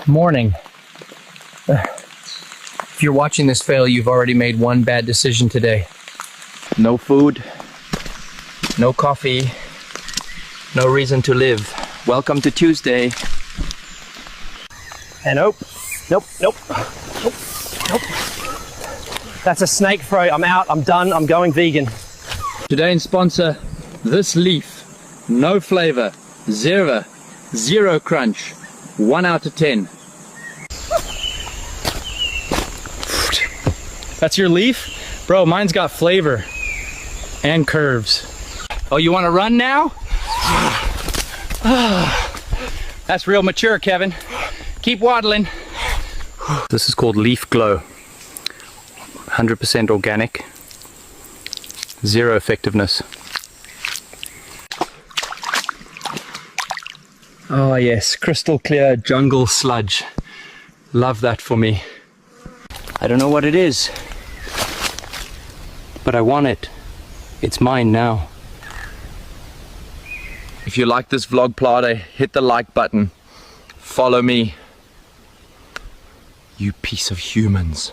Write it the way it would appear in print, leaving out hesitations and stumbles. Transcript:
Morning. If you're watching this fail, you've already made one bad decision today. No food, no coffee, no reason to live. Welcome to Tuesday. And nope. That's a snake throat. I'm out, I'm done, I'm going vegan. Today in sponsor, this leaf, no flavor, zero crunch, 1 out of 10. That's your leaf? Bro, mine's got flavor and curves. Oh, you want to run now? That's real mature, Kevin. Keep waddling. This is called Leaf Glow. 100% organic, zero effectiveness. Oh yes, crystal clear jungle sludge. Love that for me. I don't know what it is, but I want it. It's mine now. If you like this vlog, Plade, hit the like button. Follow me. You piece of humans.